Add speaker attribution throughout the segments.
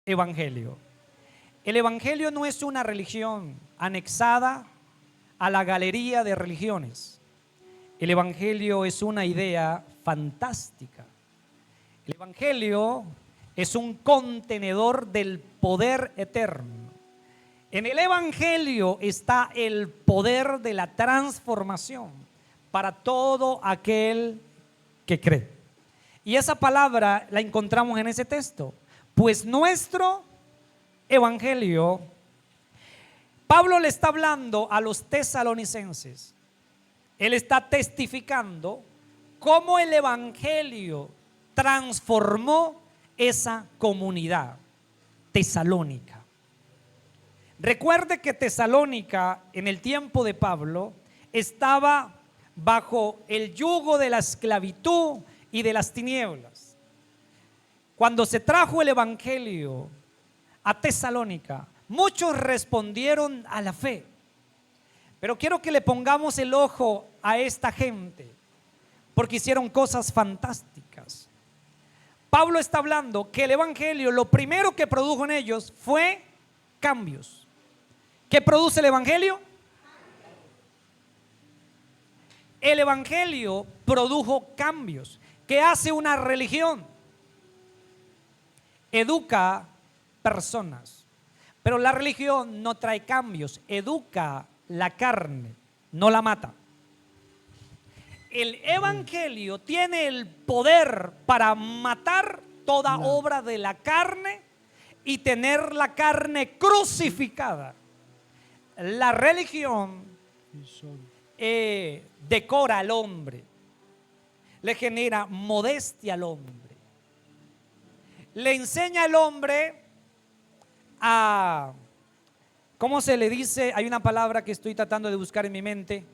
Speaker 1: evangelio. El evangelio no es una religión anexada a la galería de religiones. El evangelio es una idea fantástica. El evangelio es un contenedor del poder eterno. En el evangelio está el poder de la transformación para todo aquel que cree. Y esa palabra la encontramos en ese texto. Pues nuestro evangelio, Pablo le está hablando a los tesalonicenses. Él está testificando cómo el evangelio transformó esa comunidad tesalónica. Recuerde que Tesalónica en el tiempo de Pablo estaba bajo el yugo de la esclavitud y de las tinieblas. Cuando se trajo el evangelio a Tesalónica, muchos respondieron a la fe. Pero quiero que le pongamos el ojo a esta gente, porque hicieron cosas fantásticas. Pablo está hablando que el evangelio, lo primero que produjo en ellos fue cambios. ¿Qué produce el evangelio? El evangelio produjo cambios. ¿Qué hace una religión? Educa personas. Pero la religión no trae cambios, educa la carne, no la mata. El evangelio tiene el poder para matar toda obra de la carne y tener la carne crucificada. La religión decora al hombre, le genera modestia al hombre, le enseña al hombre a, ¿cómo se le dice? Hay una palabra que estoy tratando de buscar en mi mente.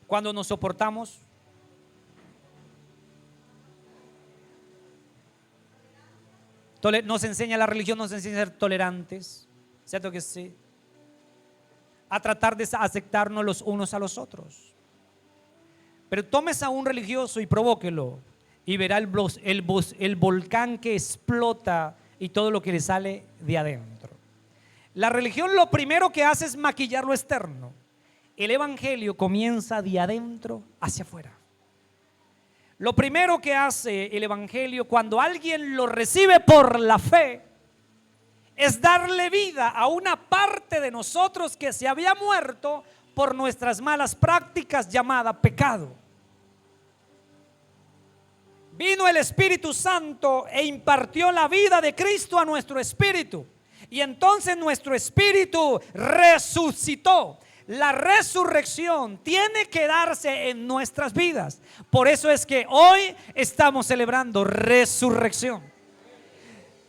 Speaker 1: Cuando nos soportamos, nos enseña la religión, nos enseña a ser tolerantes, ¿cierto que sí? A tratar de aceptarnos los unos a los otros. Pero tomes a un religioso y provóquelo y verá el volcán que explota y todo lo que le sale de adentro. La religión lo primero que hace es maquillar lo externo. El evangelio comienza de adentro hacia afuera. Lo primero que hace el evangelio cuando alguien lo recibe por la fe es darle vida a una parte de nosotros que se había muerto por nuestras malas prácticas, llamada pecado. Vino el Espíritu Santo e impartió la vida de Cristo a nuestro espíritu, y entonces nuestro espíritu resucitó. La resurrección tiene que darse en nuestras vidas. Por eso es que hoy estamos celebrando resurrección.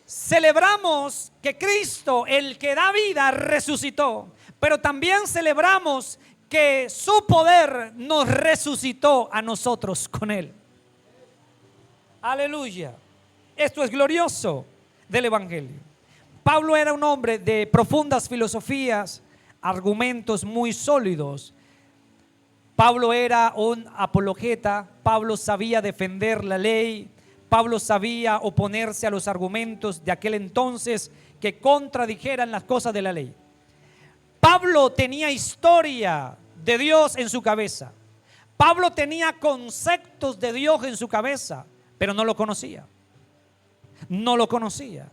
Speaker 1: Celebramos que Cristo, el que da vida, resucitó, pero también celebramos que su poder nos resucitó a nosotros con él. Aleluya. Esto es glorioso del evangelio. Pablo era un hombre de profundas filosofías, argumentos muy sólidos. Pablo era un apologeta. Pablo sabía defender la ley. Pablo sabía oponerse a los argumentos de aquel entonces que contradijeran las cosas de la ley. Pablo tenía historia de Dios en su cabeza. Pablo tenía conceptos de Dios en su cabeza, pero no lo conocía. No lo conocía.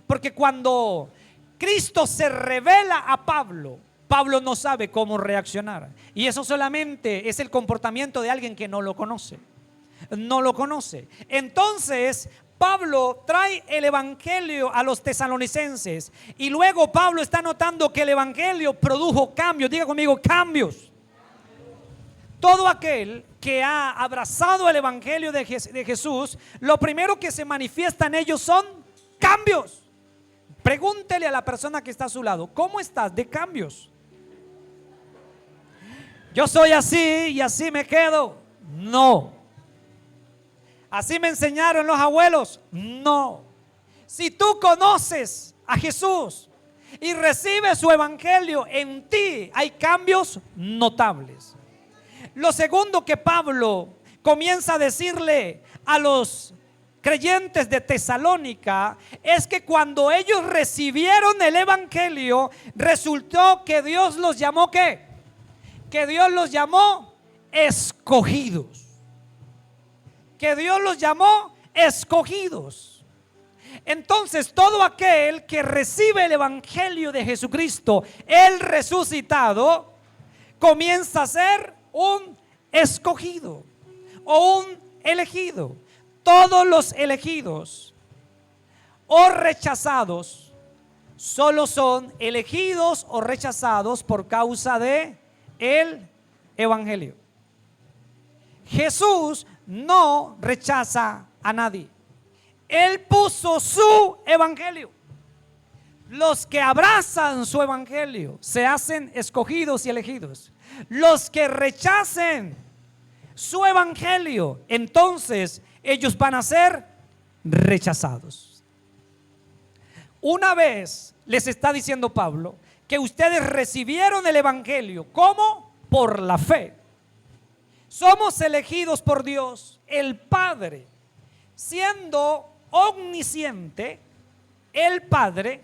Speaker 1: Porque cuando Cristo se revela a Pablo, Pablo no sabe cómo reaccionar. Y eso solamente es el comportamiento de alguien que no lo conoce. No lo conoce. Entonces Pablo trae el evangelio a los tesalonicenses, y luego Pablo está notando que el evangelio produjo cambios. Diga conmigo, cambios. Todo aquel que ha abrazado el evangelio de Jesús, lo primero que se manifiesta en ellos son cambios. Pregúntele a la persona que está a su lado, ¿cómo estás de cambios? Yo soy así y así me quedo. No. ¿Así me enseñaron los abuelos? No. Si tú conoces a Jesús y recibes su evangelio, en ti hay cambios notables. Lo segundo que Pablo comienza a decirle a los creyentes de Tesalónica es que cuando ellos recibieron el evangelio, resultó que Dios los llamó ¿qué? Que Dios los llamó escogidos. Que Dios los llamó escogidos. Entonces todo aquel que recibe el evangelio de Jesucristo, el resucitado, comienza a ser un escogido o un elegido. Todos los elegidos o rechazados solo son elegidos o rechazados por causa de el evangelio. Jesús no rechaza a nadie. Él puso su evangelio. Los que abrazan su evangelio se hacen escogidos y elegidos. Los que rechacen su evangelio, entonces ellos van a ser rechazados. Una vez les está diciendo Pablo que ustedes recibieron el evangelio. ¿Cómo? Por la fe. Somos elegidos por Dios, el Padre, siendo omnisciente, el Padre,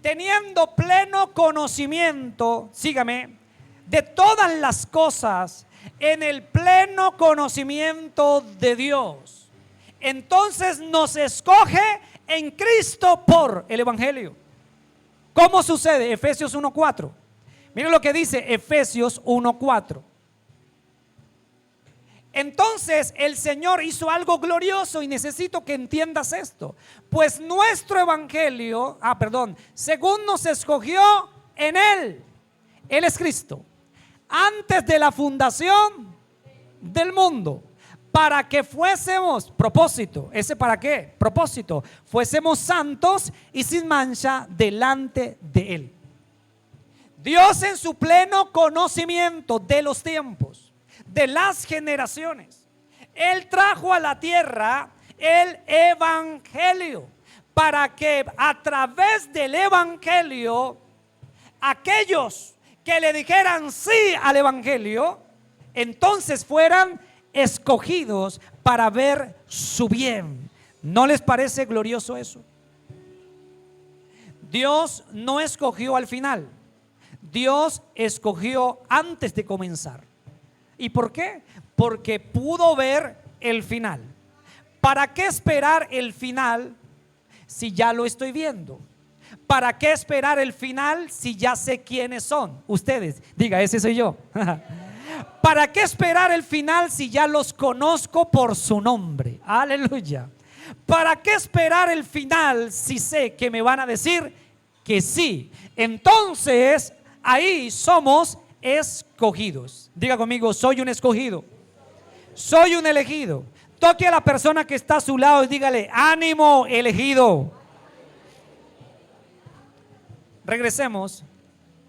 Speaker 1: teniendo pleno conocimiento, sígame, de todas las cosas, en el pleno conocimiento de Dios. Entonces nos escoge en Cristo por el evangelio. ¿Cómo sucede? Efesios 1:4. Miren lo que dice Efesios 1:4. Entonces el Señor hizo algo glorioso y necesito que entiendas esto. Pues nuestro evangelio, según nos escogió en Él. Él es Cristo. Antes de la fundación del mundo, para que fuésemos, propósito, ¿ese para qué? Propósito, fuésemos santos y sin mancha delante de Él. Dios en su pleno conocimiento de los tiempos, de las generaciones, Él trajo a la tierra el evangelio, para que a través del evangelio, aquellos que le dijeran sí al evangelio, entonces fueran escogidos para ver su bien. ¿No les parece glorioso eso? Dios no escogió al final, Dios escogió antes de comenzar. ¿Y por qué? Porque pudo ver el final. ¿Para qué esperar el final si ya lo estoy viendo? ¿Para qué esperar el final si ya sé quiénes son? Ustedes, diga, ese soy yo. ¿Para qué esperar el final si ya los conozco por su nombre? Aleluya. ¿Para qué esperar el final si sé que me van a decir que sí? Entonces, ahí somos escogidos. Diga conmigo, soy un escogido. Soy un elegido. Toque a la persona que está a su lado y dígale, ánimo, elegido. Regresemos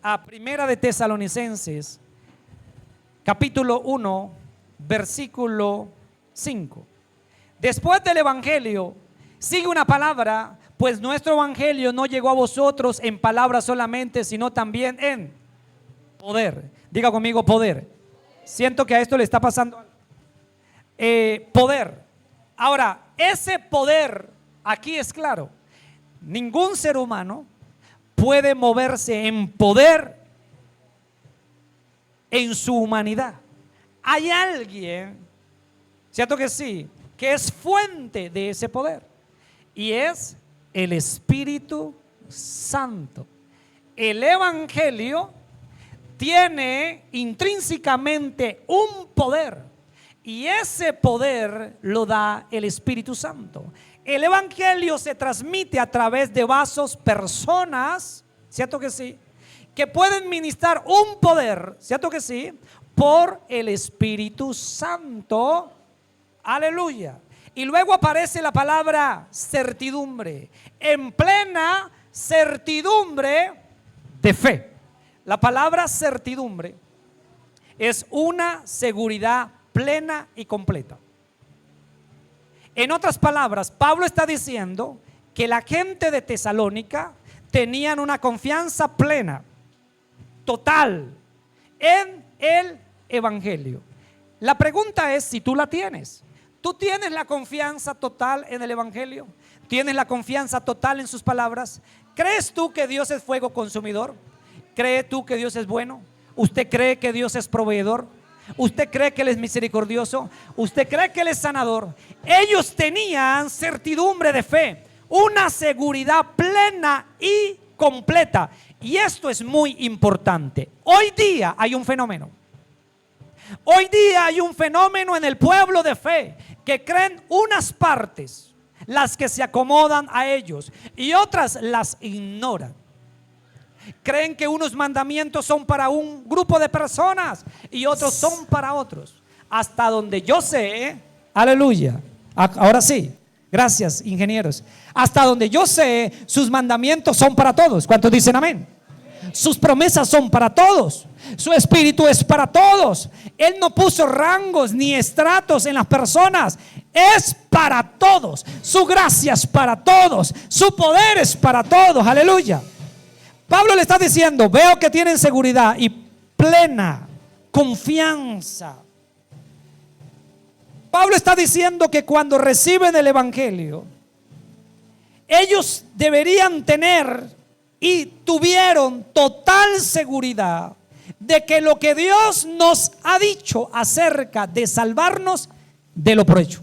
Speaker 1: a Primera de Tesalonicenses, capítulo 1, versículo 5. Después del evangelio sigue una palabra, pues nuestro evangelio no llegó a vosotros en palabras solamente, sino también en poder. Diga conmigo, poder. Siento que a esto le está pasando poder. Ahora, ese poder aquí es claro. Ningún ser humano puede moverse en poder en su humanidad. Hay alguien, cierto que sí, que es fuente de ese poder, y es el Espíritu Santo. El evangelio tiene intrínsecamente un poder, y ese poder lo da el Espíritu Santo. El evangelio se transmite a través de vasos, personas, ¿cierto que sí? Que pueden ministrar un poder, ¿cierto que sí? Por el Espíritu Santo. Aleluya. Y luego aparece la palabra certidumbre. En plena certidumbre de fe. La palabra certidumbre es una seguridad plena y completa. En otras palabras, Pablo está diciendo que la gente de Tesalónica tenían una confianza plena, total, en el evangelio. La pregunta es si tú la tienes. ¿Tú tienes la confianza total en el Evangelio? ¿Tienes la confianza total en sus palabras? ¿Crees tú que Dios es fuego consumidor? ¿Crees tú que Dios es bueno? ¿Usted cree que Dios es proveedor? ¿Usted cree que Él es misericordioso? ¿Usted cree que Él es sanador? Ellos tenían certidumbre de fe, una seguridad plena y completa. Y esto es muy importante. Hoy día hay un fenómeno. Hoy día hay un fenómeno en el pueblo de fe, que creen unas partes, las que se acomodan a ellos, y otras las ignoran. Creen que unos mandamientos son para un grupo de personas y otros son para otros. Hasta donde yo sé, aleluya, ahora sí, gracias ingenieros. Hasta donde yo sé, sus mandamientos son para todos. ¿Cuántos dicen amén? Sus promesas son para todos. Su espíritu es para todos. Él no puso rangos ni estratos en las personas. Es para todos. Su gracia es para todos. Su poder es para todos. Aleluya. Pablo le está diciendo: veo que tienen seguridad y plena confianza. Pablo está diciendo que cuando reciben el Evangelio, ellos deberían tener y tuvieron total seguridad de que lo que Dios nos ha dicho acerca de salvarnos, délo por hecho.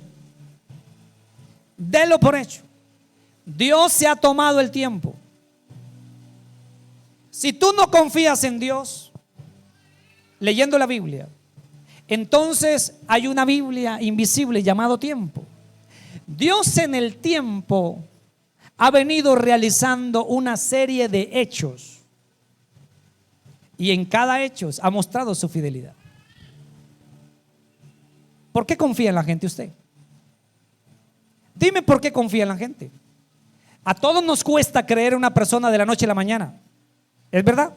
Speaker 1: Délo por hecho. Dios se ha tomado el tiempo. Si tú no confías en Dios, leyendo la Biblia, entonces hay una Biblia invisible llamado tiempo. Dios en el tiempo ha venido realizando una serie de hechos, y en cada hecho ha mostrado su fidelidad. ¿Por qué confía en la gente usted? Dime por qué confía en la gente. A todos nos cuesta creer en una persona de la noche a la mañana. ¿Es verdad?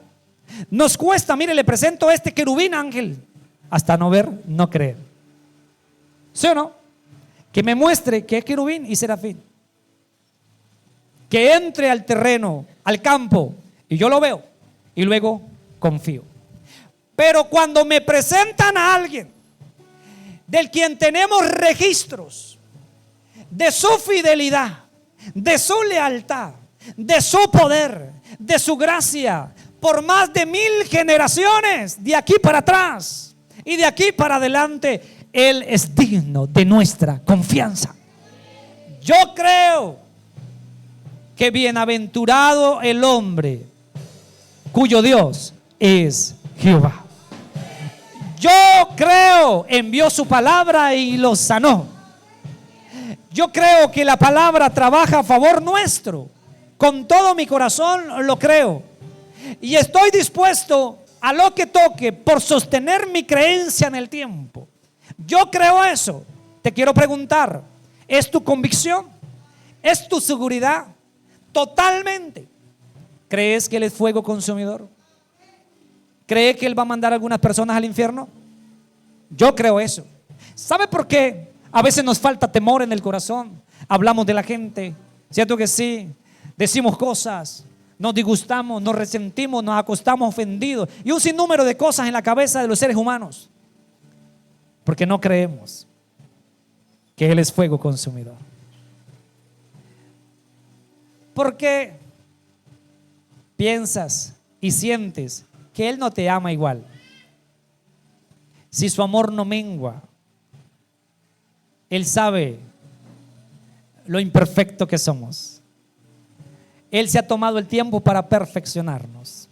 Speaker 1: Nos cuesta. Mire, le presento a este querubín ángel. Hasta no ver, no creer. ¿Sí o no? Que me muestre que es querubín y serafín. Que entre al terreno, al campo, y yo lo veo y luego confío. Pero cuando me presentan a alguien del quien tenemos registros de su fidelidad, de su lealtad, de su poder, de su gracia, por más de 1000 generaciones, de aquí para atrás y de aquí para adelante, Él es digno de nuestra confianza. Yo creo que bienaventurado el hombre cuyo Dios es Jehová. Yo creo, envió su palabra y los sanó. Yo creo que la palabra trabaja a favor nuestro. Con todo mi corazón lo creo. Y estoy dispuesto a lo que toque por sostener mi creencia en el tiempo. Yo creo eso. Te quiero preguntar, ¿es tu convicción? ¿Es tu seguridad? Totalmente. ¿Crees que Él es fuego consumidor? ¿Cree que Él va a mandar a algunas personas al infierno? Yo creo eso. ¿Sabe por qué? A veces nos falta temor en el corazón. Hablamos de la gente, ¿cierto que sí? Decimos cosas, nos disgustamos, nos resentimos, nos acostamos ofendidos y un sinnúmero de cosas en la cabeza de los seres humanos, porque no creemos que Él es fuego consumidor. Porque piensas y sientes que Él no te ama igual. Si su amor no mengua, Él sabe lo imperfecto que somos. Él se ha tomado el tiempo para perfeccionarnos.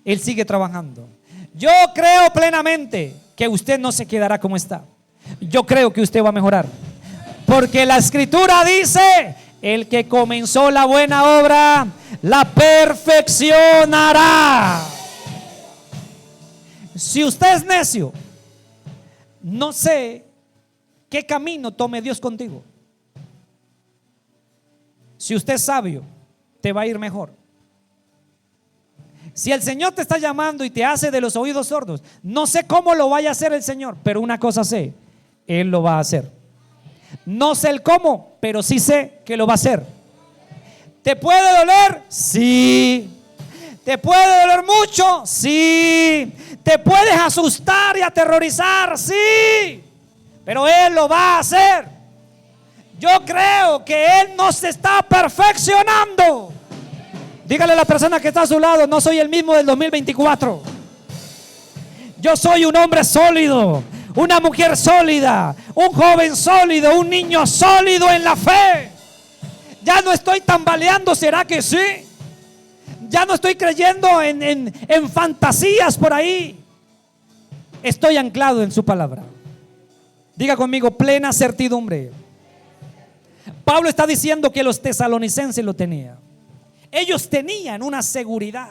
Speaker 1: Él sigue trabajando. Yo creo plenamente que usted no se quedará como está. Yo creo que usted va a mejorar, porque la Escritura dice: el que comenzó la buena obra la perfeccionará. Si usted es necio, no sé qué camino tome Dios contigo. Si usted es sabio, te va a ir mejor. Si el Señor te está llamando y te hace de los oídos sordos, no sé cómo lo vaya a hacer el Señor, pero una cosa sé: Él lo va a hacer. No sé el cómo, pero sí sé que lo va a hacer. ¿Te puede doler? Sí. ¿Te puede doler mucho? Sí. ¿Te puedes asustar y aterrorizar? Sí. Pero Él lo va a hacer. Yo creo que Él nos está perfeccionando. Dígale a la persona que está a su lado: no soy el mismo del 2024. Yo soy un hombre sólido, una mujer sólida, un joven sólido, un niño sólido en la fe. Ya no estoy tambaleando, ¿será que sí? Ya no estoy creyendo en fantasías por ahí. Estoy anclado en su palabra. Diga conmigo: plena certidumbre. Pablo está diciendo que los tesalonicenses lo tenían. Ellos tenían una seguridad.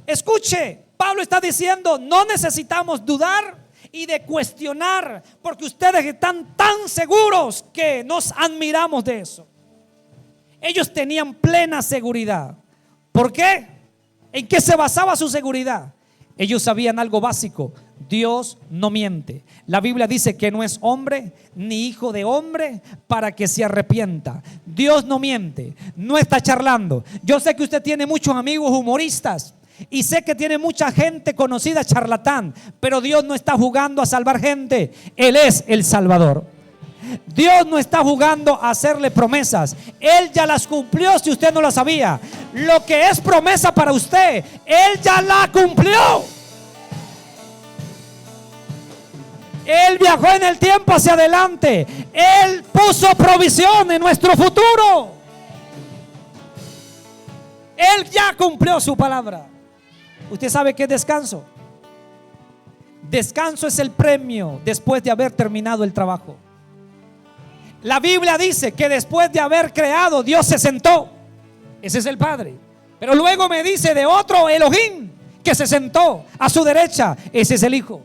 Speaker 1: Escuche, Pablo está diciendo: no necesitamos dudar y de cuestionar, porque ustedes están tan seguros que nos admiramos de eso. Ellos tenían plena seguridad. ¿Por qué? ¿En qué se basaba su seguridad? Ellos sabían algo básico: Dios no miente. La Biblia dice que no es hombre ni hijo de hombre para que se arrepienta. Dios no miente, no está charlando. Yo sé que usted tiene muchos amigos humoristas y sé que tiene mucha gente conocida charlatán, pero Dios no está jugando a salvar gente. Él es el Salvador. Dios no está jugando a hacerle promesas. Él ya las cumplió, si usted no lo sabía. Lo que es promesa para usted, Él ya la cumplió. Él viajó en el tiempo hacia adelante. Él puso provisión en nuestro futuro. Él ya cumplió su palabra. ¿Usted sabe qué es descanso? Descanso es el premio después de haber terminado el trabajo. La Biblia dice que después de haber creado, Dios se sentó. Ese es el Padre. Pero luego me dice de otro Elohim que se sentó a su derecha. Ese es el Hijo.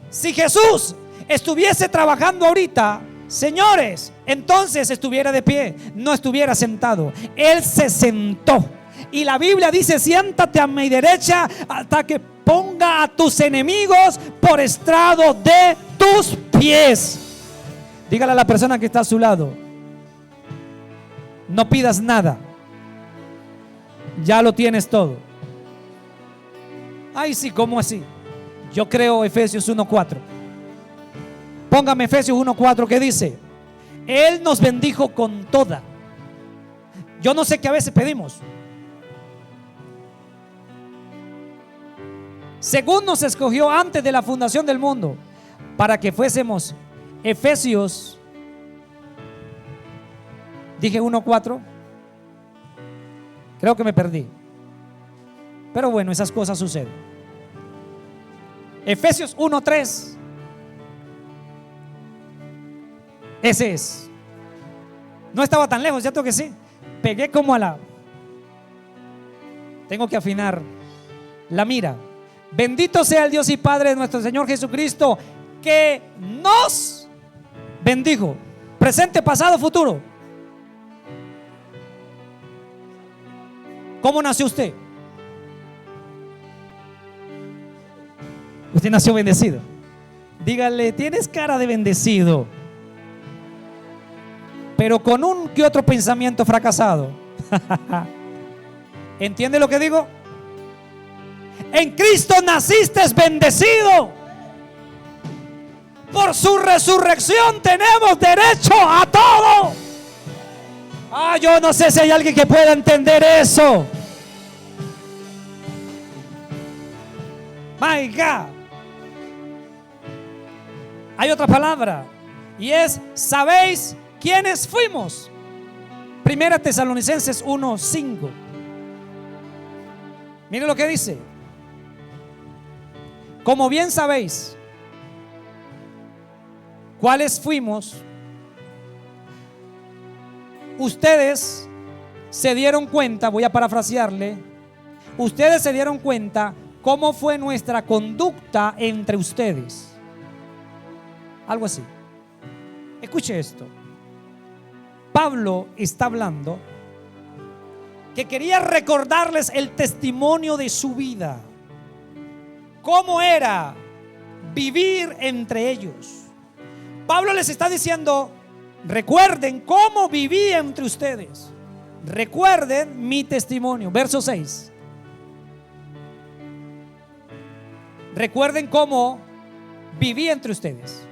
Speaker 1: Si Jesús estuviese trabajando ahorita, señores, entonces estuviera de pie, no estuviera sentado. Él se sentó. Y la Biblia dice: siéntate a mi derecha hasta que ponga a tus enemigos por estrado de tus pies. Dígale a la persona que está a su lado: no pidas nada, ya lo tienes todo. Ay, sí, ¿cómo así? Yo creo Efesios 1:4. Póngame Efesios 1:4, que dice: Él nos bendijo con toda. Yo no sé qué a veces pedimos. Según nos escogió antes de la fundación del mundo, para que fuésemos. Efesios, dije 1:4. Creo que me perdí, pero bueno, esas cosas suceden. Efesios 1:3. Ese es. No estaba tan lejos, ¿cierto que sí? Pegué como a la... Tengo que afinar la mira. Bendito sea el Dios y Padre de nuestro Señor Jesucristo, que nos bendijo. Presente, pasado, futuro. ¿Cómo nació usted? Usted nació bendecido. Dígale: tienes cara de bendecido, pero con un que otro pensamiento fracasado. ¿Entiende lo que digo? En Cristo naciste bendecido. Por su resurrección tenemos derecho a todo. Yo no sé si hay alguien que pueda entender eso. My God. Hay otra palabra y es: ¿sabéis quiénes fuimos? Primera Tesalonicenses 1:5. Mire lo que dice: como bien sabéis cuáles fuimos, ustedes se dieron cuenta, voy a parafrasearle, ustedes se dieron cuenta cómo fue nuestra conducta entre ustedes. Algo así. Escuche esto. Pablo está hablando que quería recordarles el testimonio de su vida. ¿Cómo era vivir entre ellos? Pablo les está diciendo: recuerden cómo viví entre ustedes. Recuerden mi testimonio. Verso 6. Recuerden cómo viví entre ustedes.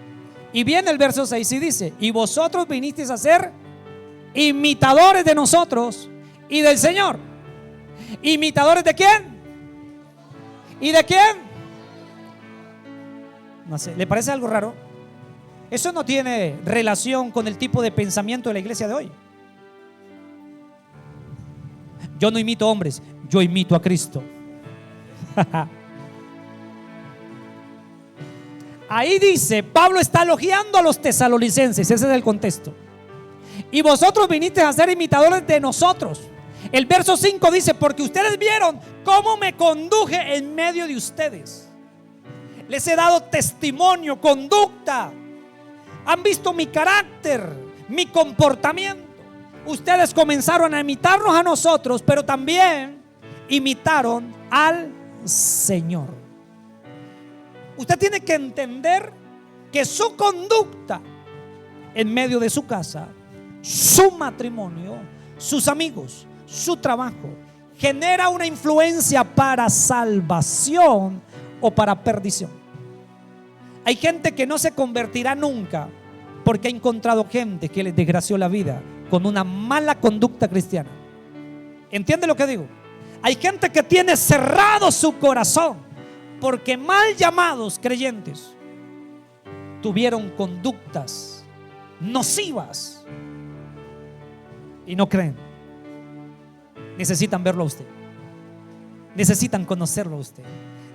Speaker 1: Y viene el verso 6 y dice: y vosotros vinisteis a ser imitadores de nosotros y del Señor. ¿Imitadores de quién? ¿Y de quién? No sé, ¿le parece algo raro? Eso no tiene relación con el tipo de pensamiento de la iglesia de hoy. Yo no imito hombres, yo imito a Cristo. Ahí dice, Pablo está elogiando a los tesalonicenses, ese es el contexto. Y vosotros vinisteis a ser imitadores de nosotros. El verso 5 dice: porque ustedes vieron cómo me conduje en medio de ustedes. Les he dado testimonio, conducta. Han visto mi carácter, mi comportamiento. Ustedes comenzaron a imitarnos a nosotros, pero también imitaron al Señor. Usted tiene que entender que su conducta en medio de su casa, su matrimonio, sus amigos, su trabajo, genera una influencia para salvación o para perdición. Hay gente que no se convertirá nunca porque ha encontrado gente que les desgració la vida con una mala conducta cristiana. ¿Entiende lo que digo? Hay gente que tiene cerrado su corazón porque mal llamados creyentes tuvieron conductas nocivas y no creen. Necesitan verlo a usted. Necesitan conocerlo a usted.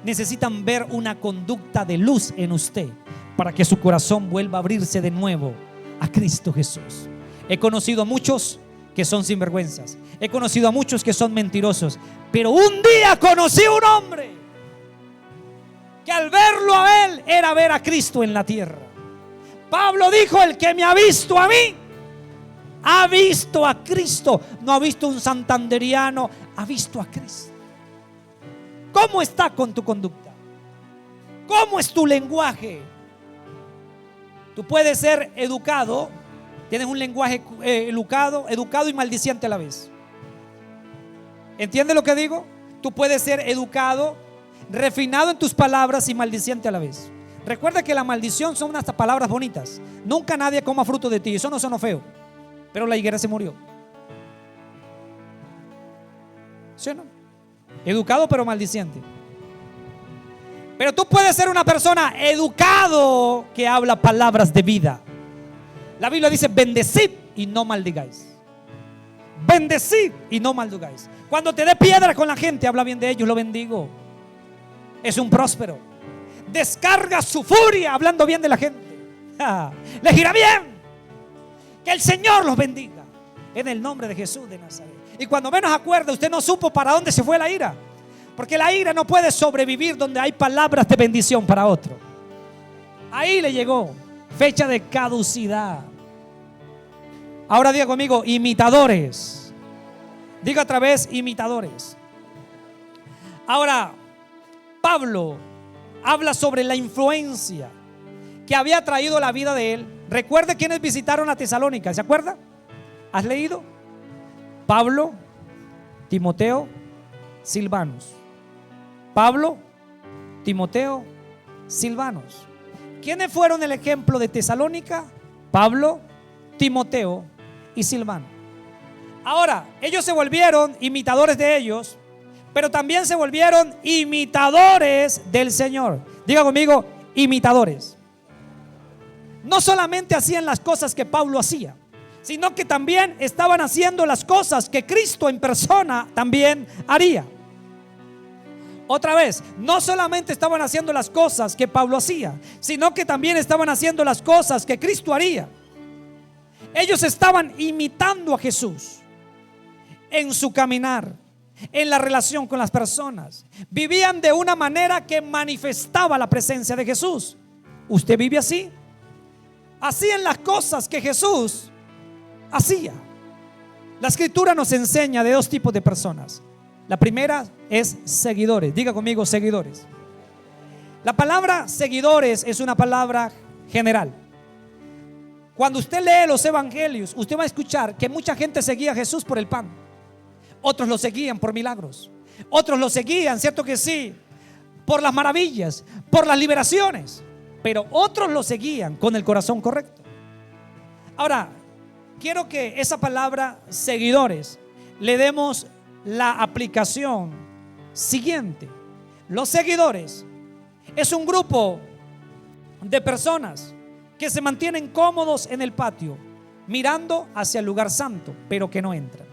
Speaker 1: Necesitan ver una conducta de luz en usted para que su corazón vuelva a abrirse de nuevo a Cristo Jesús. He conocido a muchos que son sinvergüenzas. He conocido a muchos que son mentirosos. Pero un día conocí a un hombre que al verlo a él era ver a Cristo en la tierra. Pablo dijo: el que me ha visto a mí ha visto a Cristo. No ha visto un santanderiano, ha visto a Cristo. ¿Cómo está con tu conducta? ¿Cómo es tu lenguaje? Tú puedes ser educado, tienes un lenguaje educado y maldiciente a la vez. ¿Entiendes lo que digo? Tú puedes ser educado, refinado en tus palabras y maldiciente a la vez. Recuerda que la maldición son unas palabras bonitas. Nunca nadie coma fruto de ti, eso no sonó feo. Pero la higuera se murió. ¿Sí o no? Educado pero maldiciente. Pero tú puedes ser una persona educado que habla palabras de vida. La Biblia dice: bendecid y no maldigáis. Bendecid y no maldigáis. Cuando te dé piedra con la gente, habla bien de ellos, lo bendigo. Es un próspero. Descarga su furia hablando bien de la gente. Les irá bien. Que el Señor los bendiga en el nombre de Jesús de Nazaret. Y cuando menos acuerda, usted no supo para dónde se fue la ira, porque la ira no puede sobrevivir donde hay palabras de bendición para otro. Ahí le llegó fecha de caducidad. Ahora diga conmigo: imitadores. Diga otra vez: imitadores. Ahora Pablo habla sobre la influencia que había traído la vida de él. Recuerde quienes visitaron a Tesalónica, ¿se acuerda? ¿Has leído? Pablo, Timoteo, Silvanos. Pablo, Timoteo, Silvanos. ¿Quiénes fueron el ejemplo de Tesalónica? Pablo, Timoteo y Silvano. Ahora, ellos se volvieron imitadores de ellos, pero también se volvieron imitadores del Señor. Diga conmigo: imitadores. No solamente hacían las cosas que Pablo hacía, sino que también estaban haciendo las cosas que Cristo en persona también haría. Otra vez, no solamente estaban haciendo las cosas que Pablo hacía, sino que también estaban haciendo las cosas que Cristo haría. Ellos estaban imitando a Jesús en su caminar, en la relación con las personas. Vivían de una manera que manifestaba la presencia de Jesús. ¿Usted vive así? Hacían las cosas que Jesús hacía. La escritura nos enseña de dos tipos de personas. La primera es seguidores. Diga conmigo: seguidores. La palabra seguidores es una palabra general. Cuando usted lee los evangelios, usted va a escuchar que mucha gente seguía a Jesús por el pan. Otros lo seguían por milagros. Otros lo seguían, cierto que sí, por las maravillas, por las liberaciones. pero otros lo seguían con el corazón correcto. Ahora, quiero que esa palabra seguidores le demos la aplicación siguiente. Los seguidores es un grupo de personas que se mantienen cómodos en el patio, mirando hacia el lugar santo, pero que no entran.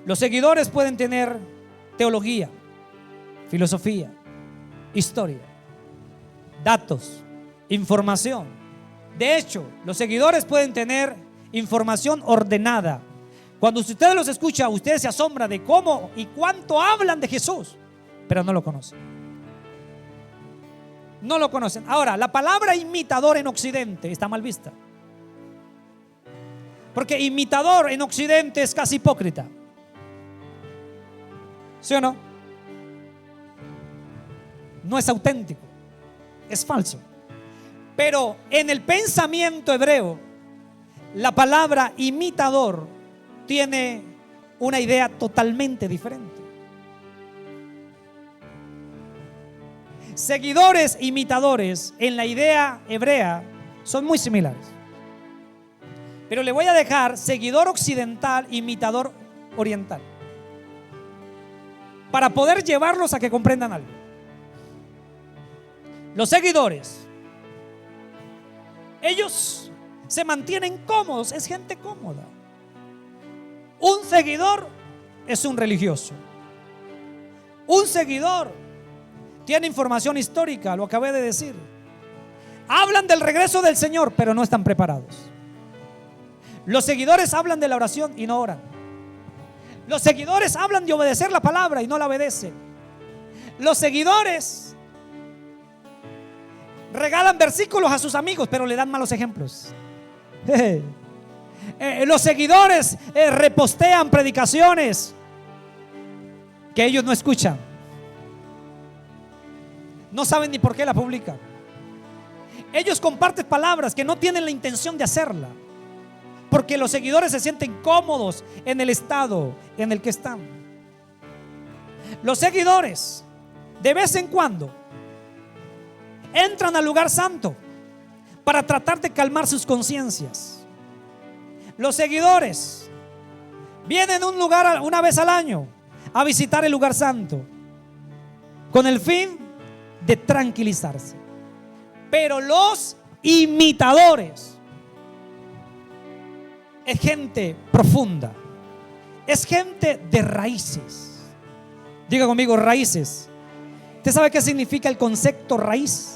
Speaker 1: Los seguidores pueden tener teología, filosofía, historia, datos, información. De hecho, los seguidores pueden tener información ordenada. Cuando ustedes los escuchan, ustedes se asombran de cómo y cuánto hablan de Jesús, pero no lo conocen. No lo conocen. Ahora, la palabra imitador en Occidente está mal vista, porque imitador en Occidente es casi hipócrita. ¿Sí o no? No es auténtico, es falso. Pero en el pensamiento hebreo, la palabra imitador tiene una idea totalmente diferente. Seguidores e imitadores en la idea hebrea son muy similares. Pero le voy a dejar seguidor occidental, imitador oriental, para poder llevarlos a que comprendan algo. Los seguidores, ellos se mantienen cómodos, es gente cómoda. Un seguidor es un religioso. Un seguidor tiene información histórica, lo acabé de decir. Hablan del regreso del Señor, pero no están preparados. Los seguidores hablan de la oración y no oran. Los seguidores hablan de obedecer la palabra y no la obedecen. Los seguidores regalan versículos a sus amigos, pero le dan malos ejemplos. Los seguidores repostean predicaciones que ellos no escuchan. No saben ni por qué la publican. Ellos comparten palabras que no tienen la intención de hacerla, porque los seguidores se sienten cómodos en el estado en el que están. Los seguidores de vez en cuando entran al lugar santo para tratar de calmar sus conciencias. Los seguidores vienen a un lugar una vez al año a visitar el lugar santo con el fin de tranquilizarse. Pero los imitadores es gente profunda, es gente de raíces. Diga conmigo, raíces. ¿Usted sabe qué significa el concepto raíz?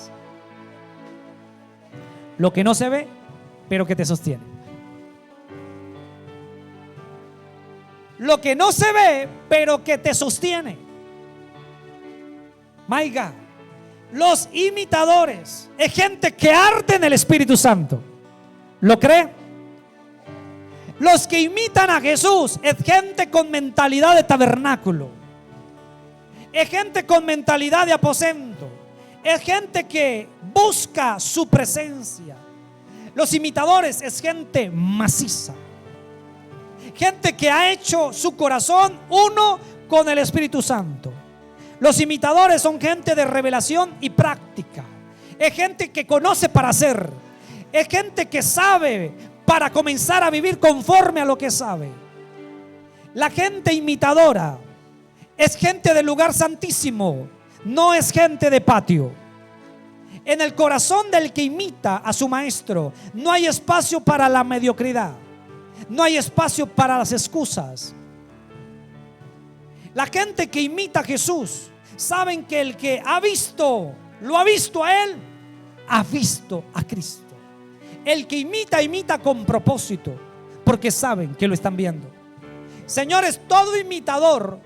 Speaker 1: Lo que no se ve, pero que te sostiene. Lo que no se ve, pero que te sostiene. My God. Los imitadores es gente que arde en el Espíritu Santo. ¿Lo cree? Los que imitan a Jesús es gente con mentalidad de tabernáculo, es gente con mentalidad de aposento, es gente que busca su presencia. Los imitadores es gente maciza, gente que ha hecho su corazón uno con el Espíritu Santo. Los imitadores son gente de revelación y práctica, es gente que conoce para hacer, es gente que sabe para comenzar a vivir conforme a lo que sabe. La gente imitadora es gente del lugar santísimo, no es gente de patio. En el corazón del que imita a su maestro no hay espacio para la mediocridad, no hay espacio para las excusas. La gente que imita a Jesús saben que el que ha visto, lo ha visto a Él, ha visto a Cristo. El que imita, imita con propósito, porque saben que lo están viendo. Señores, todo imitador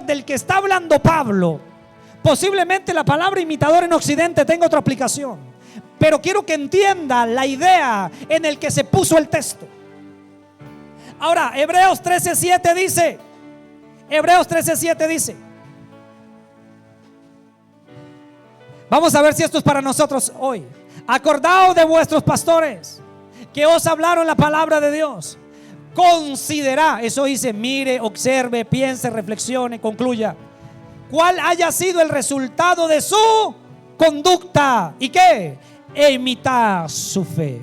Speaker 1: del que está hablando Pablo, posiblemente la palabra imitador en Occidente tenga otra aplicación, pero quiero que entienda la idea en el que se puso el texto. Ahora, Hebreos 13:7 dice, vamos a ver si esto es para nosotros hoy. Acordaos de vuestros pastores que os hablaron la palabra de Dios. Considera, eso dice, mire, observe, piense, reflexione, concluya cuál haya sido el resultado de su conducta. ¿Y qué? E imitar su fe.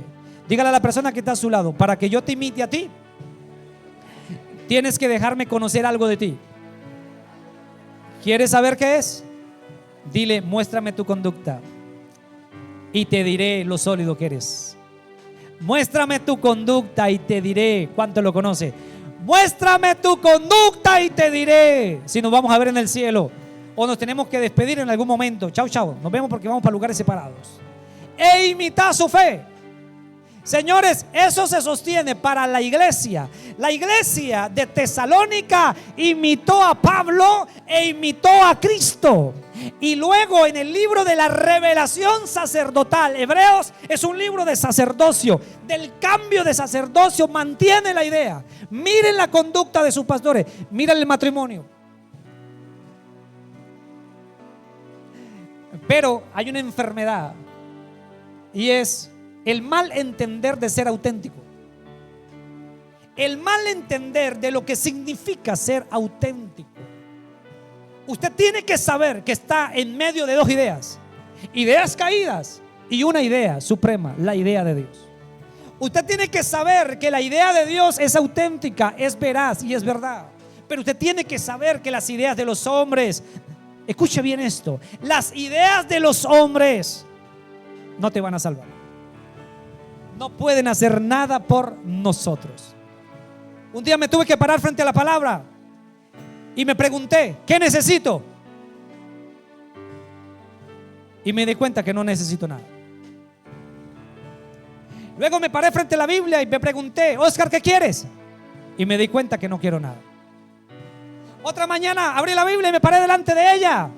Speaker 1: Dígale a la persona que está a su lado: para que yo te imite a ti, tienes que dejarme conocer algo de ti. ¿Quieres saber qué es? Dile: muéstrame tu conducta y te diré lo sólido que eres. Muéstrame tu conducta y te diré cuánto lo conoce. Muéstrame tu conducta y te diré si nos vamos a ver en el cielo o nos tenemos que despedir en algún momento. Chao, chao, nos vemos porque vamos para lugares separados. E imitar su fe. Señores, eso se sostiene para la iglesia. La iglesia de Tesalónica imitó a Pablo e imitó a Cristo. Y luego en el libro de la revelación sacerdotal, Hebreos es un libro de sacerdocio, del cambio de sacerdocio, mantiene la idea. Miren la conducta de sus pastores, miren el matrimonio. Pero hay una enfermedad y es el mal entender de ser auténtico. El mal entender de lo que significa ser auténtico. Usted tiene que saber que está en medio de dos ideas caídas y una idea suprema, la idea de Dios. Usted tiene que saber que la idea de Dios es auténtica, es veraz y es verdad. Pero usted tiene que saber que las ideas de los hombres, escuche bien esto, las ideas de los hombres no te van a salvar. No pueden hacer nada por nosotros. Un día me tuve que parar frente a la palabra y me pregunté: ¿qué necesito? Y me di cuenta que no necesito nada. Luego me paré frente a la Biblia y me pregunté: Oscar, ¿qué quieres? Y me di cuenta que no quiero nada. Otra mañana abrí la Biblia y me paré delante de ella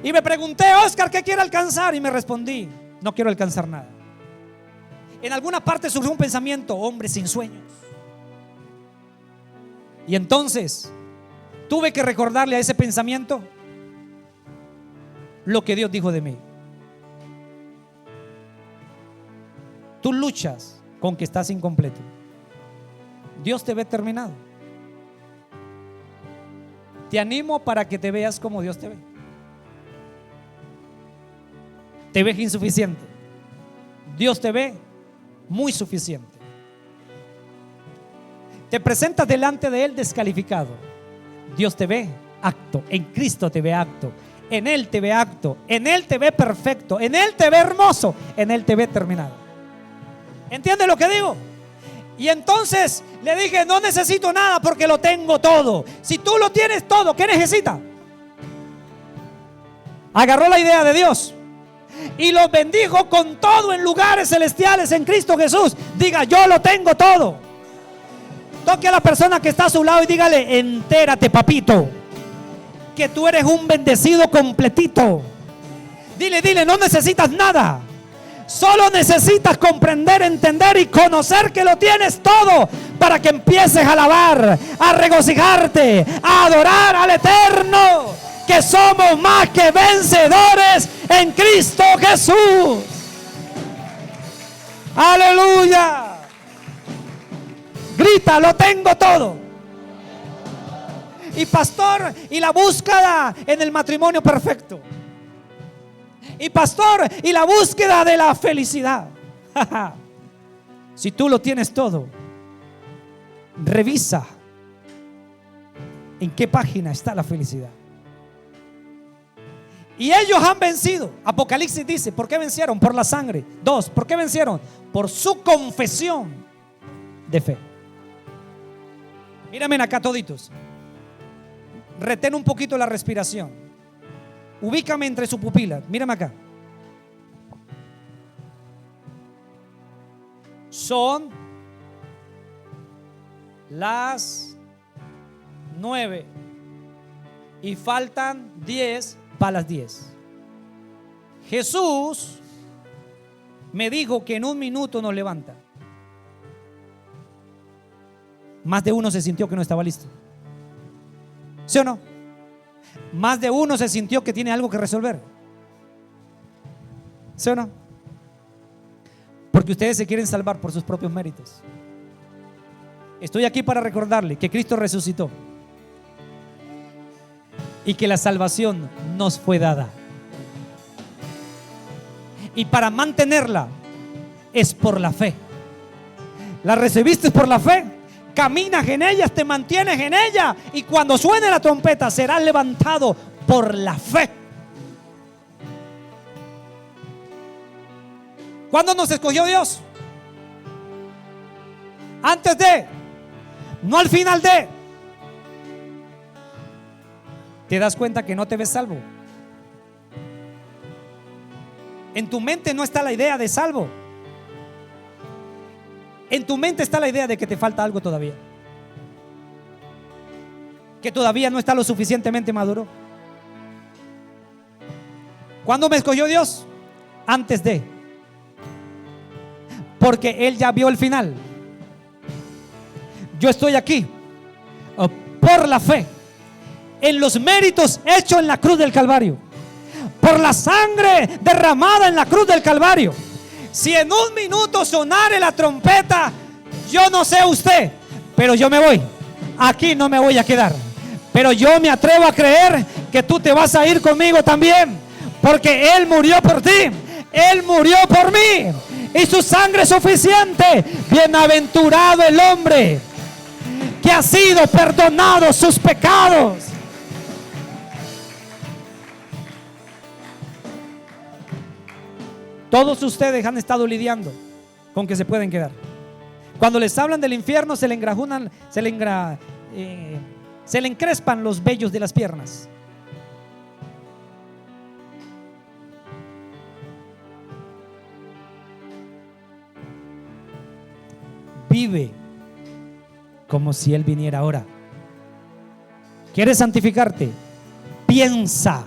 Speaker 1: y me pregunté: Oscar, ¿qué quiero alcanzar? Y me respondí: no quiero alcanzar nada. En alguna parte surgió un pensamiento: hombre sin sueños. Y entonces tuve que recordarle a ese pensamiento lo que Dios dijo de mí. Tú luchas con que estás incompleto. Dios te ve terminado. Te animo para que te veas como Dios te ve. Te ves insuficiente. Dios te ve muy suficiente. Te presentas delante de Él descalificado. Dios te ve acto. En Cristo te ve acto. En Él te ve acto. En Él te ve perfecto. En Él te ve hermoso. En Él te ve terminado. ¿Entiendes lo que digo? Y entonces le dije: no necesito nada porque lo tengo todo. Si tú lo tienes todo, ¿qué necesitas? Agarró la idea de Dios y los bendijo con todo en lugares celestiales en Cristo Jesús. Diga: yo lo tengo todo. Toque a la persona que está a su lado y dígale: entérate, papito, que tú eres un bendecido completito. Dile: no necesitas nada. Solo necesitas comprender, entender y conocer que lo tienes todo para que empieces a alabar, a regocijarte, a adorar al Eterno, que somos más que vencedores en Cristo Jesús. Aleluya. Grita: lo tengo todo. Y pastor, y la búsqueda en el matrimonio perfecto. Y pastor, y la búsqueda de la felicidad. Si tú lo tienes todo, revisa en qué página está la felicidad. Y ellos han vencido. Apocalipsis dice: ¿por qué vencieron? Por la sangre. 2, ¿por qué vencieron? Por su confesión de fe. Mírame acá toditos. Retén un poquito la respiración. Ubícame entre sus pupilas. Mírame acá. Son las 9 y faltan 10 para las 10. Jesús me dijo que en un minuto nos levanta. Más de uno se sintió que no estaba listo. ¿Sí o no? Más de uno se sintió que tiene algo que resolver. ¿Sí o no? Porque ustedes se quieren salvar por sus propios méritos. Estoy aquí para recordarle que Cristo resucitó. y que la salvación nos fue dada. Y para mantenerla es por la fe. La recibiste por la fe, caminas en ella, te mantienes en ella, y cuando suene la trompeta serás levantado por la fe. ¿Cuándo nos escogió Dios? Antes de, no al final de. ¿Te das cuenta que no te ves salvo? En tu mente no está la idea de salvo. En tu mente está la idea de que te falta algo todavía, que todavía no está lo suficientemente maduro. ¿Cuándo me escogió Dios? Antes de, porque Él ya vio el final. Yo estoy aquí por la fe, en los méritos hechos en la cruz del Calvario, por la sangre derramada en la cruz del Calvario. Si en un minuto sonare la trompeta, yo no sé usted, pero yo me voy. Aquí no me voy a quedar, pero yo me atrevo a creer que tú te vas a ir conmigo también, porque Él murió por ti, Él murió por mí, y su sangre es suficiente. Bienaventurado el hombre que ha sido perdonado sus pecados. Todos ustedes han estado lidiando con que se pueden quedar. Cuando les hablan del infierno, se le engrajunan, se le encrespan los vellos de las piernas. Vive como si Él viniera ahora. ¿Quieres santificarte? Piensa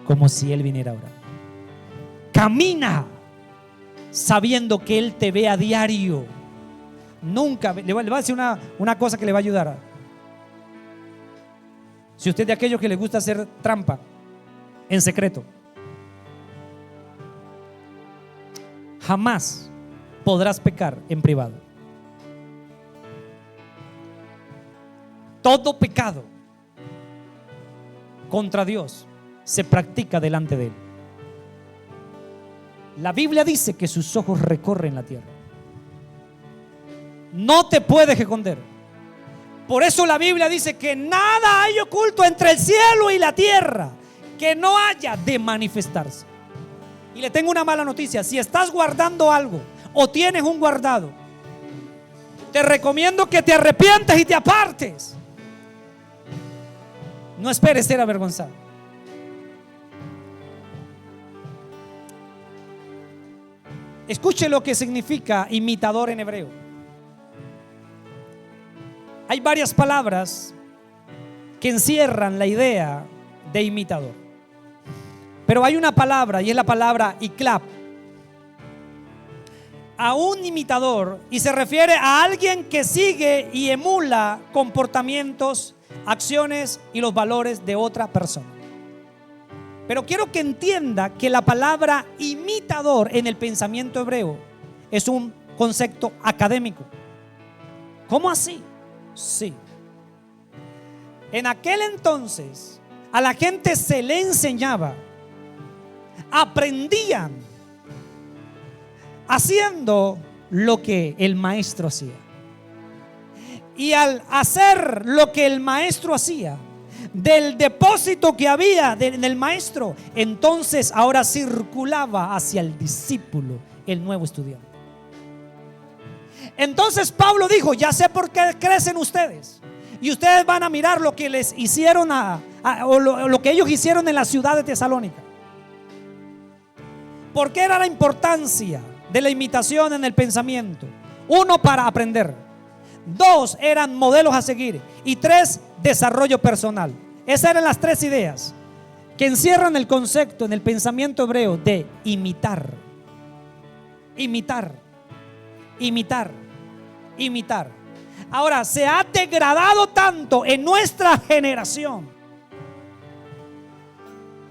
Speaker 1: como si Él viniera ahora. Camina sabiendo que Él te ve a diario. Nunca, le voy a decir una cosa que le va a ayudar. Si usted es de aquellos que le gusta hacer trampa en secreto, jamás podrás pecar en privado. Todo pecado contra Dios se practica delante de Él. La Biblia dice que sus ojos recorren la tierra. No te puedes esconder. Por eso la Biblia dice que nada hay oculto entre el cielo y la tierra que no haya de manifestarse. Y le tengo una mala noticia: si estás guardando algo o tienes un guardado, te recomiendo que te arrepientas y te apartes. No esperes ser avergonzado. Escuche lo que significa imitador en hebreo. Hay varias palabras que encierran la idea de imitador, pero hay una palabra, y es la palabra iklab, a un imitador, y se refiere a alguien que sigue y emula comportamientos, acciones y los valores de otra persona. Pero quiero que entienda que la palabra imitador en el pensamiento hebreo es un concepto académico. ¿Cómo así? Sí. En aquel entonces a la gente se le enseñaba, aprendían haciendo lo que el maestro hacía. Y al hacer lo que el maestro hacía, del depósito que había en el maestro, entonces ahora circulaba hacia el discípulo, el nuevo estudiante. Entonces Pablo dijo: ya sé por qué crecen ustedes, y ustedes van a mirar lo que les hicieron o lo que ellos hicieron en la ciudad de Tesalónica. ¿Por qué era la importancia de la imitación en el pensamiento? 1, para aprender. 2, eran modelos a seguir. Y 3, desarrollo personal. Esas eran las 3 ideas que encierran el concepto en el pensamiento hebreo de imitar. Imitar, imitar, imitar. Ahora, se ha degradado tanto en nuestra generación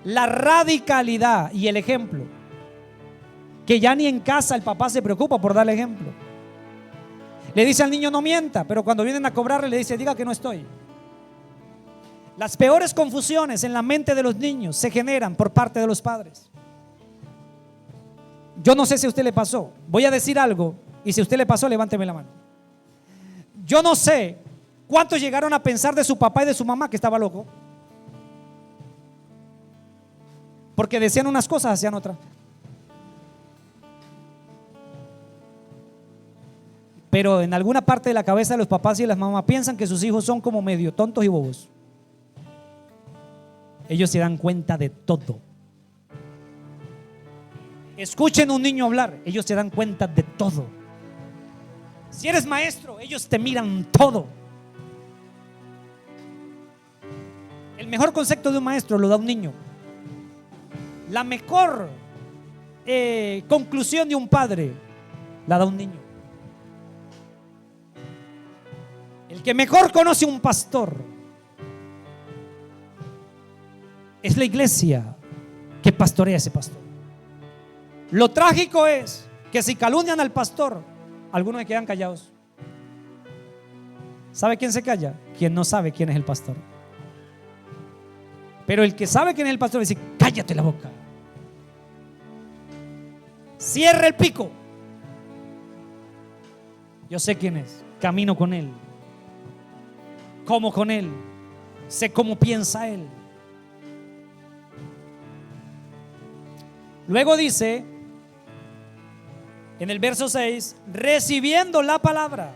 Speaker 1: la radicalidad y el ejemplo, que ya ni en casa el papá se preocupa por darle ejemplo. Le dice al niño: no mienta, pero cuando vienen a cobrarle le dice: diga que no estoy. Las peores confusiones en la mente de los niños se generan por parte de los padres. Yo no sé si a usted le pasó. Voy a decir algo y si a usted le pasó, levánteme la mano. Yo no sé cuántos llegaron a pensar de su papá y de su mamá que estaba loco, porque decían unas cosas, hacían otras. Pero en alguna parte de la cabeza de los papás y de las mamás piensan que sus hijos son como medio tontos y bobos. Ellos se dan cuenta de todo. Escuchen a un niño hablar, ellos se dan cuenta de todo. Si eres maestro, ellos te miran todo. El mejor concepto de un maestro lo da un niño. La mejor conclusión de un padre la da un niño. El que mejor conoce a un pastor es la iglesia que pastorea a ese pastor. Lo trágico es que si calumnian al pastor, algunos se quedan callados. ¿Sabe quién se calla? Quien no sabe quién es el pastor. Pero el que sabe quién es el pastor dice: cállate la boca, cierra el pico. Yo sé quién es, camino con él, como con él, sé cómo piensa él. Luego dice en el verso 6, recibiendo la palabra.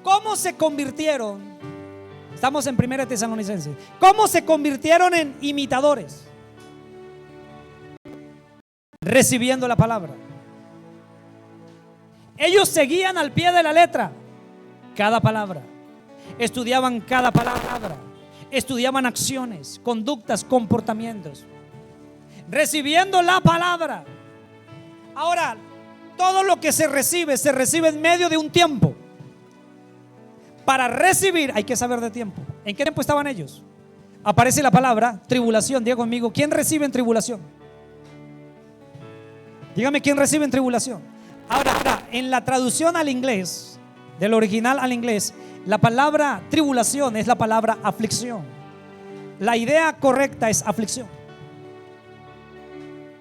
Speaker 1: ¿Cómo se convirtieron? Estamos en 1 Tesalonicenses. ¿Cómo se convirtieron en imitadores? Recibiendo la palabra. Ellos seguían al pie de la letra cada palabra, estudiaban cada palabra, estudiaban acciones, conductas, comportamientos, recibiendo la palabra. Ahora, todo lo que se recibe en medio de un tiempo. Para recibir hay que saber de tiempo. ¿En qué tiempo estaban ellos? Aparece la palabra tribulación. Diga conmigo, ¿quién recibe en tribulación? Dígame, ¿quién recibe en tribulación? Ahora, en la traducción al inglés, del original al inglés, la palabra tribulación es la palabra aflicción. La idea correcta es aflicción.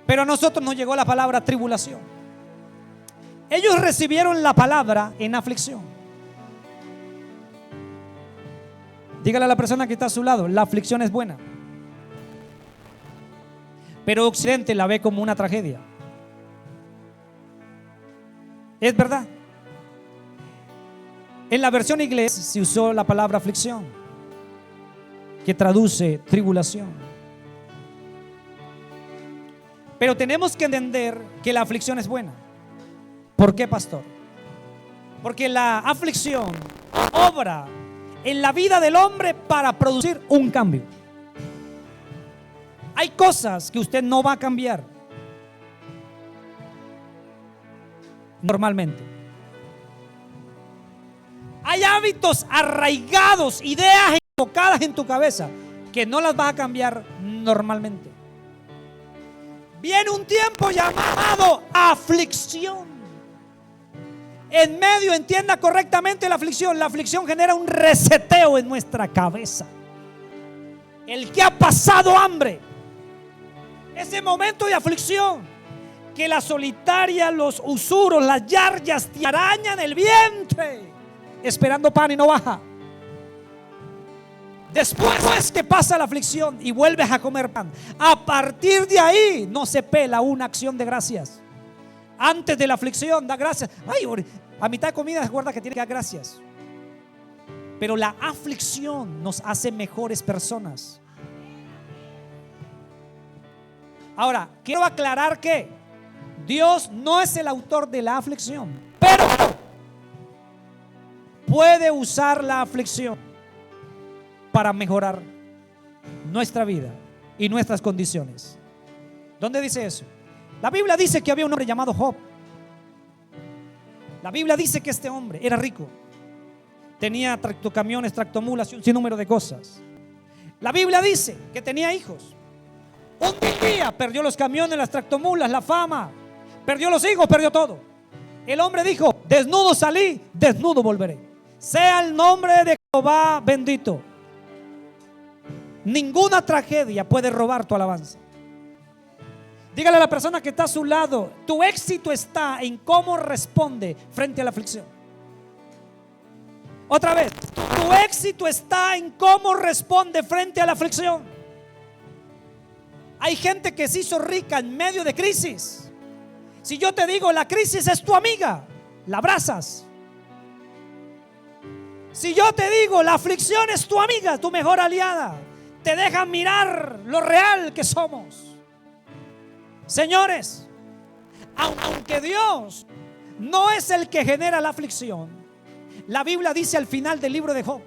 Speaker 1: Pero a nosotros nos llegó la palabra tribulación. Ellos recibieron la palabra en aflicción. Dígale a la persona que está a su lado: la aflicción es buena. Pero Occidente la ve como una tragedia. Es verdad. En la versión inglesa se usó la palabra aflicción, que traduce tribulación. Pero tenemos que entender que la aflicción es buena. ¿Por qué, pastor? Porque la aflicción obra en la vida del hombre para producir un cambio. Hay cosas que usted no va a cambiar normalmente. Hay hábitos arraigados, ideas enfocadas en tu cabeza que no las vas a cambiar normalmente. Viene un tiempo llamado aflicción. En medio, entienda correctamente la aflicción. La aflicción genera un reseteo en nuestra cabeza. El que ha pasado hambre, ese momento de aflicción, que la solitaria, los usuros, las yardas te arañan el vientre, esperando pan y no baja. Después que pasa la aflicción y vuelves a comer pan, a partir de ahí no se pela una acción de gracias. Antes de la aflicción da gracias. Ay, a mitad de comida recuerda que tiene que dar gracias. Pero la aflicción nos hace mejores personas. Ahora, quiero aclarar que Dios no es el autor de la aflicción, pero puede usar la aflicción para mejorar nuestra vida y nuestras condiciones. ¿Dónde dice eso? La Biblia dice que había un hombre llamado Job. La Biblia dice que este hombre era rico, tenía tractocamiones, tractomulas y un sinnúmero de cosas. La Biblia dice que tenía hijos. Un día perdió los camiones, las tractomulas, la fama, perdió los hijos, perdió todo. El hombre dijo: desnudo salí, desnudo volveré. Sea el nombre de Jehová bendito. Ninguna tragedia puede robar tu alabanza. Dígale a la persona que está a su lado: tu éxito está en cómo responde frente a la aflicción. Otra vez, tu éxito está en cómo responde frente a la aflicción. Hay gente que se hizo rica en medio de crisis. Si yo te digo, la crisis es tu amiga, la abrazas. Si yo te digo, la aflicción es tu amiga, tu mejor aliada, te deja mirar lo real que somos. Señores, aunque Dios no es el que genera la aflicción, la Biblia dice al final del libro de Job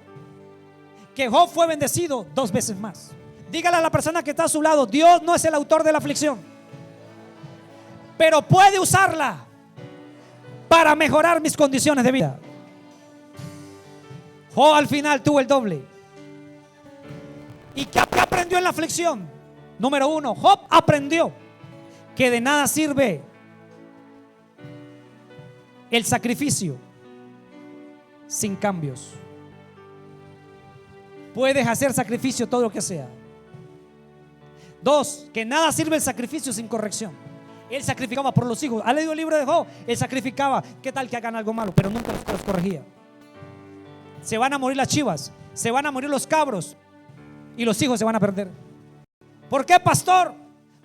Speaker 1: que Job fue bendecido 2 veces más. Dígale a la persona que está a su lado: Dios no es el autor de la aflicción, pero puede usarla para mejorar mis condiciones de vida. Job al final tuvo el doble. ¿Y qué aprendió en la aflicción? Número 1, Job aprendió que de nada sirve el sacrificio sin cambios. Puedes hacer sacrificio todo lo que sea. 2, que nada sirve el sacrificio sin corrección. Él sacrificaba por los hijos. ¿Ha leído el libro de Job? Él sacrificaba. ¿Qué tal que hagan algo malo? Pero nunca los corregía. Se van a morir las chivas, se van a morir los cabros y los hijos se van a perder. ¿Por qué, pastor?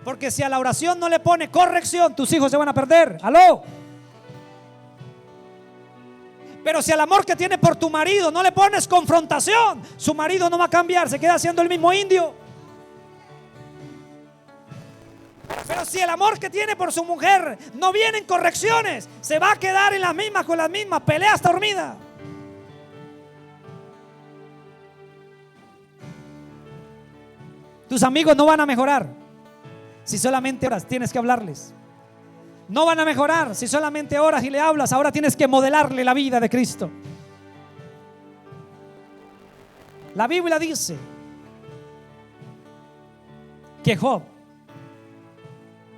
Speaker 1: Porque si a la oración no le pone corrección, tus hijos se van a perder. ¿Aló? Pero si al amor que tiene por tu marido no le pones confrontación, su marido no va a cambiar, se queda siendo el mismo indio. Pero si el amor que tiene por su mujer no vienen correcciones, se va a quedar en las mismas, con las mismas, pelea hasta dormida. Tus amigos no van a mejorar si solamente oras, tienes que hablarles. No van a mejorar si solamente oras y le hablas. Ahora tienes que modelarle la vida de Cristo. La Biblia dice que Job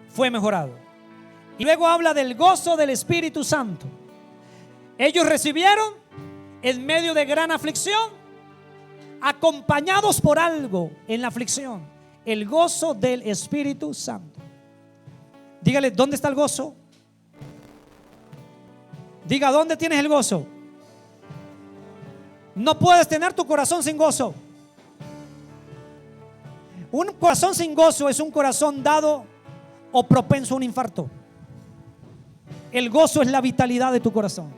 Speaker 1: fue mejorado. Y luego habla del gozo del Espíritu Santo. Ellos recibieron en medio de gran aflicción, acompañados por algo en la aflicción: el gozo del Espíritu Santo. Dígale: ¿dónde está el gozo? Diga: ¿dónde tienes el gozo? No puedes tener tu corazón sin gozo. Un corazón sin gozo es un corazón dado o propenso a un infarto. El gozo es la vitalidad de tu corazón.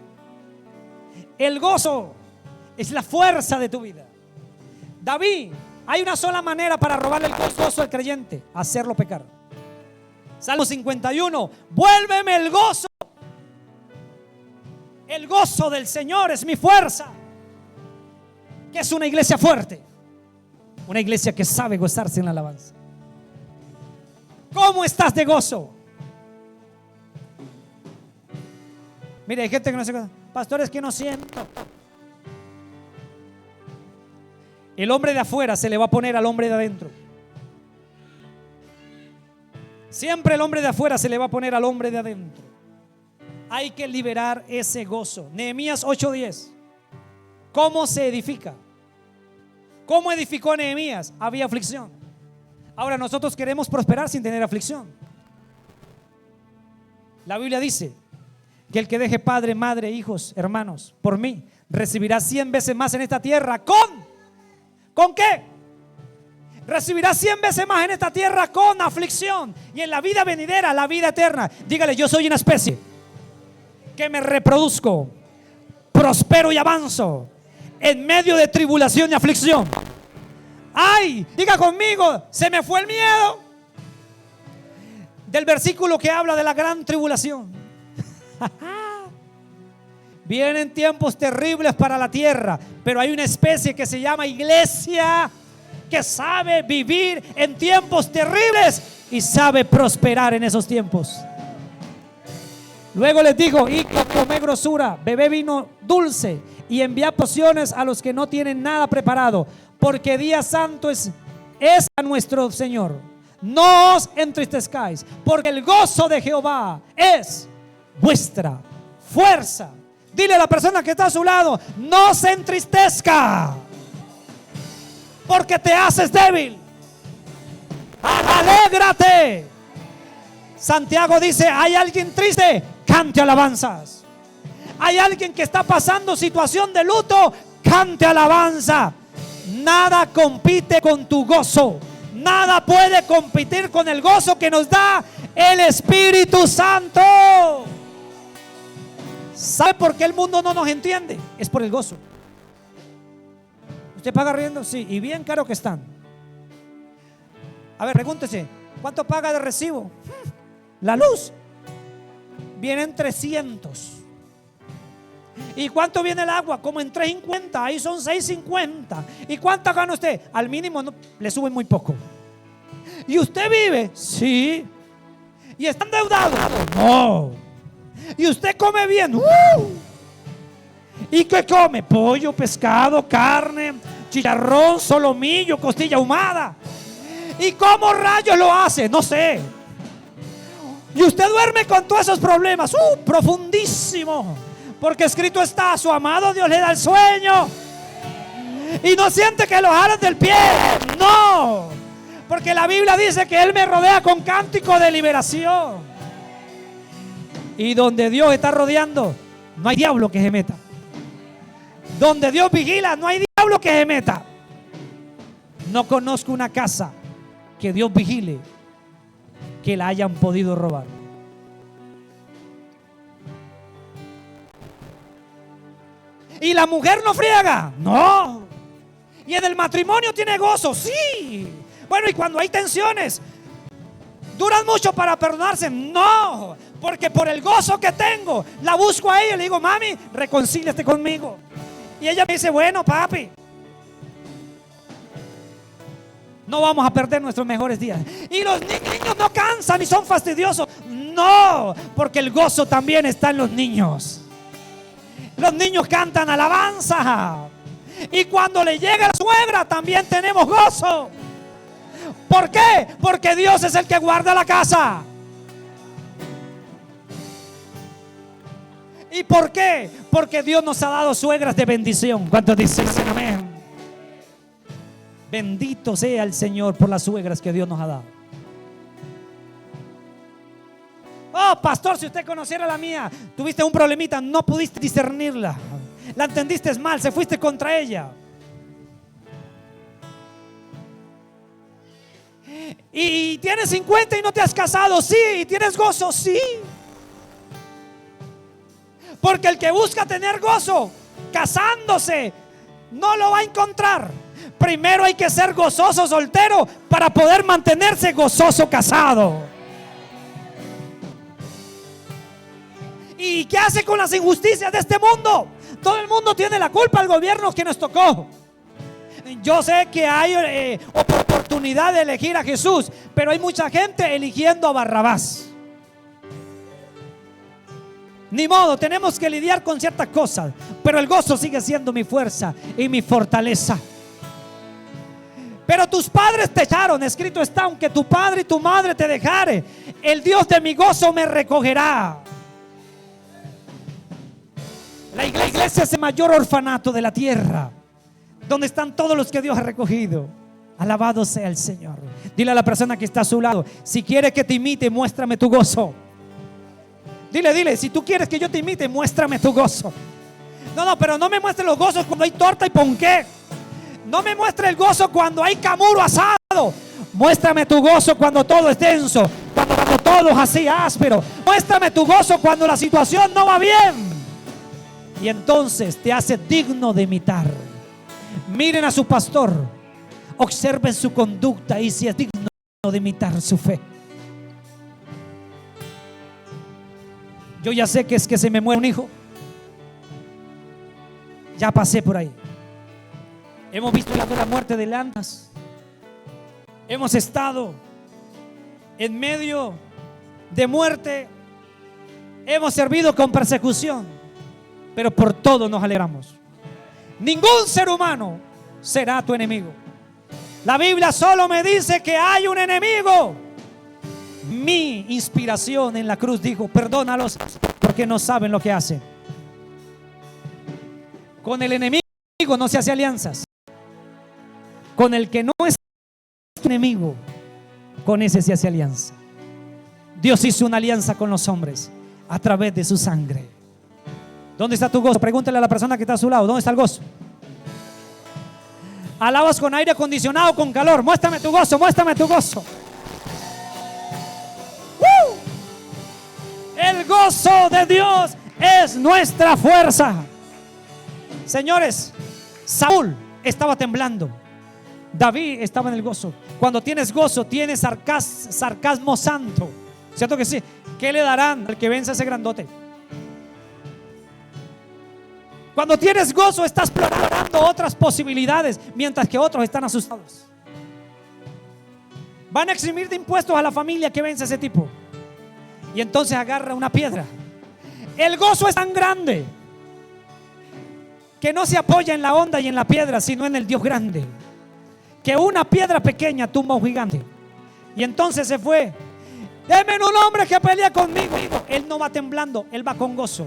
Speaker 1: El gozo es la fuerza de tu vida. David, hay una sola manera para robarle el gozo al creyente: hacerlo pecar. Salmo 51: vuélveme el gozo. El gozo del Señor es mi fuerza. ¿Qué es una iglesia fuerte? Una iglesia que sabe gozarse en la alabanza. ¿Cómo estás de gozo? Mire, hay gente que no se goza. Pastor, es que no siento. El hombre de afuera se le va a poner al hombre de adentro. Siempre el hombre de afuera se le va a poner al hombre de adentro. Hay que liberar ese gozo. Nehemías 8:10. ¿Cómo se edifica? ¿Cómo edificó Nehemías? Había aflicción. Ahora nosotros queremos prosperar sin tener aflicción. La Biblia dice que el que deje padre, madre, hijos, hermanos, por mí, recibirá 100 veces más en esta tierra. ¿Con qué? Recibirá 100 veces más en esta tierra con aflicción. Y en la vida venidera, la vida eterna. Dígale: yo soy una especie que me reproduzco, prospero y avanzo en medio de tribulación y aflicción. Ay, diga conmigo: se me fue el miedo. Del versículo que habla de la gran tribulación. Vienen tiempos terribles para la tierra, pero hay una especie que se llama iglesia que sabe vivir en tiempos terribles y sabe prosperar en esos tiempos. Luego les digo: hijo, come grosura, bebé vino dulce y envía porciones a los que no tienen nada preparado, porque día santo es a nuestro Señor. No os entristezcáis, porque el gozo de Jehová es vuestra fuerza. Dile a la persona que está a su lado: no se entristezca, porque te haces débil. Alégrate. Santiago dice: hay alguien triste, cante alabanzas. Hay alguien que está pasando situación de luto, cante alabanza. Nada compite con tu gozo. Nada puede competir con el gozo que nos da el Espíritu Santo. ¿Sabe por qué el mundo no nos entiende? Es por el gozo. ¿Usted paga riendo? Sí, y bien caro que están. A ver, pregúntese, ¿cuánto paga de recibo? La luz. Vienen 300. ¿Y cuánto viene el agua? Como en 3.50, ahí son 6.50. ¿Y cuánto gana usted? Al mínimo no, le suben muy poco. ¿Y usted vive? Sí. ¿Y está endeudado? No. ¿Y usted come bien? ¿Y qué come? Pollo, pescado, carne, chicharrón, solomillo, costilla ahumada. ¿Y cómo rayos lo hace? No sé. Y usted duerme con todos esos problemas, profundísimo, porque escrito está: a su amado Dios le da el sueño. Y no siente que lo jalan del pie. No, porque la Biblia dice que Él me rodea con cántico de liberación. Y donde Dios está rodeando, no hay diablo que se meta. Donde Dios vigila, no hay diablo que se meta. No conozco una casa que Dios vigile que la hayan podido robar. ¿Y la mujer no friega? No. ¿Y en el matrimonio tiene gozo? Sí. Bueno, y cuando hay tensiones, ¿duran mucho para perdonarse? No, porque por el gozo que tengo, la busco a ella y le digo: mami, reconcíliate conmigo. Y ella me dice: bueno, papi, no vamos a perder nuestros mejores días. Y los niños no cansan y son fastidiosos. No, porque el gozo también está en los niños. Los niños cantan alabanza. Y cuando le llega la suegra también tenemos gozo. ¿Por qué? Porque Dios es el que guarda la casa. ¿Y por qué? Porque Dios nos ha dado suegras de bendición. ¿Cuántos dicen amén? Bendito sea el Señor por las suegras que Dios nos ha dado. Oh, pastor, si usted conociera la mía, tuviste un problemita, no pudiste discernirla, la entendiste mal, se fuiste contra ella. Y tienes 50 y no te has casado, sí. Y tienes gozo, sí. Porque el que busca tener gozo casándose no lo va a encontrar. Primero hay que ser gozoso soltero para poder mantenerse gozoso casado. ¿Y qué hace con las injusticias de este mundo? Todo el mundo tiene la culpa, el gobierno que nos tocó. Yo sé que hay oportunidad de elegir a Jesús, pero hay mucha gente eligiendo a Barrabás. Ni modo, tenemos que lidiar con ciertas cosas, pero el gozo sigue siendo mi fuerza y mi fortaleza. Pero tus padres te echaron, escrito está: aunque tu padre y tu madre te dejare, el Dios de mi gozo me recogerá. La iglesia es el mayor orfanato de la tierra, donde están todos los que Dios ha recogido. Alabado sea el Señor. Dile a la persona que está a su lado: si quieres que te imite, muéstrame tu gozo. Dile, si tú quieres que yo te imite, muéstrame tu gozo. No, pero no me muestres los gozos cuando hay torta y ponqué. No me muestres el gozo cuando hay camuro asado. Muéstrame tu gozo cuando todo es denso, cuando todo es así áspero. Muéstrame tu gozo cuando la situación no va bien. Y entonces te hace digno de imitar. Miren a su pastor, observen su conducta y si es digno de imitar su fe. Yo ya sé que es que se me muere un hijo. Ya pasé por ahí. Hemos visto la muerte de Landas. Hemos estado en medio de muerte. Hemos servido con persecución, pero por todo nos alegramos. Ningún ser humano será tu enemigo. La Biblia solo me dice que hay un enemigo. Mi inspiración en la cruz dijo: perdónalos porque no saben lo que hacen. Con el enemigo no se hace alianzas. Con el que no es tu enemigo, con ese se hace alianza. Dios hizo una alianza con los hombres a través de su sangre. ¿Dónde está tu gozo? Pregúntale a la persona que está a su lado, ¿dónde está el gozo? Alabas con aire acondicionado, con calor. Muéstrame tu gozo, muéstrame tu gozo. El gozo de Dios es nuestra fuerza. Señores, Saúl estaba temblando. David estaba en el gozo. Cuando tienes gozo, tienes sarcasmo santo. ¿Cierto que sí? ¿Qué le darán al que vence a ese grandote? Cuando tienes gozo, estás explorando otras posibilidades, mientras que otros están asustados. Van a eximir de impuestos a la familia que vence a ese tipo. Y entonces agarra una piedra. El gozo es tan grande que no se apoya en la onda y en la piedra, sino en el Dios grande. Que una piedra pequeña tumba a un gigante. Y entonces se fue. Deme un hombre que pelea conmigo. Él no va temblando, él va con gozo.